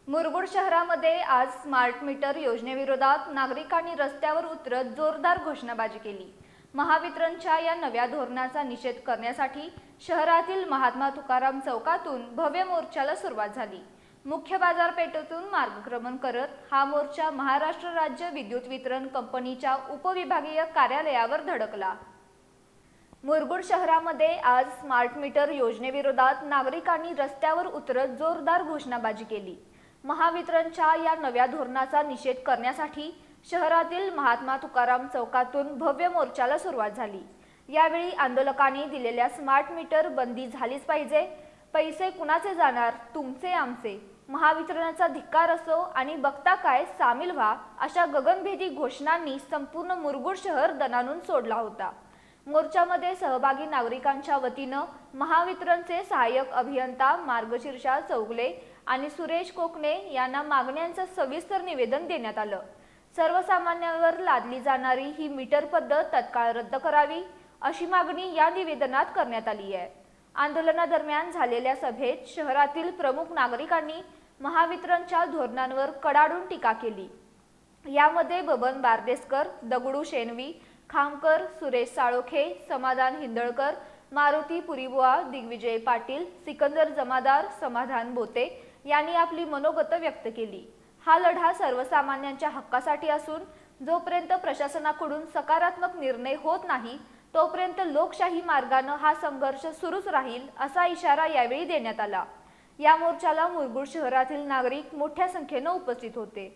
मुरगुड शहरामध्ये आज smart meter योजनेविरोधात नागरिकांनी रस्त्यावर उतरत जोरदार घोषणाबाजी केली। महावितरणच्या या नव्या धोरणाचा निषेध करण्यासाठी शहरातील महात्मा तुकाराम चौकातून भव्य मोर्चाला सुरुवात झाली। मुख्य बाजारपेठेतून मार्गक्रमण करत हा मोर्चा महाराष्ट्र राज्य विद्युत वितरण कंपनीच्या उपविभागीय कार्यालयावर धडकला। मुरगुड शहरामध्ये आज स्मार्ट मीटर योजनेविरोधात नागरिकांनी रस्त्यावर उतरत जोरदार घोषणाबाजी केली। महावितरणच्या या नव्या धोरणाचा निषेध करण्यासाठी शहरातील महात्मा तुकाराम चौकातून भव्य मोर्चाला सुरुवात झाली। यावेळी आंदोलकांनी दिलेल्या स्मार्ट मीटर बंदी झालीच पाहिजे, पैसे कुणाचे जाणार, तुमचे आमचे, महावितरणाचा धिक्कार असो आणि बघता काय सामील व्हा अशा गगनभेदी घोषणांनी संपूर्ण मुरगुड शहर दणाणून सोडला होता। मोर्चामध्ये सहभागी नागरिकांच्या वतीनं महावितरणचे सहाय्यक अभियंता मार्गशीर्षा चौगले आणि सुरेश कोकणे यांना मागण्यांचं सविस्तर निवेदन देण्यात आलं। सर्वसामान्यांवर लादली जाणारी ही मीटर पद्धत तत्काळ रद्द करावी अशी मागणी या निवेदनात करण्यात आली आहे। आंदोलनादरम्यान झालेल्या सभेत शहरातील प्रमुख नागरिकांनी महावितरणच्या धोरणांवर कडाडून टीका केली। यामध्ये बबन बारदेसकर, दगडू शेणवी, खामकर, सुरेश साळोखे, समाधान हिंदळकर, मारुती पुरीबुवा, दिग्विजय पाटील, सिकंदर जमादार, समाधान बोते यांनी आपली मनोगत व्यक्त केली। हा लढा सर्वसामान्यांच्या हक्कासाठी असून जोपर्यंत प्रशासनाकडून सकारात्मक निर्णय होत नाही तोपर्यंत लोकशाही मार्गाने हा संघर्ष सुरूच राहील असा इशारा यावेळी देण्यात आला। या मोर्चाला मुरगुड शहरातील नागरिक मोठ्या संख्येने उपस्थित होते।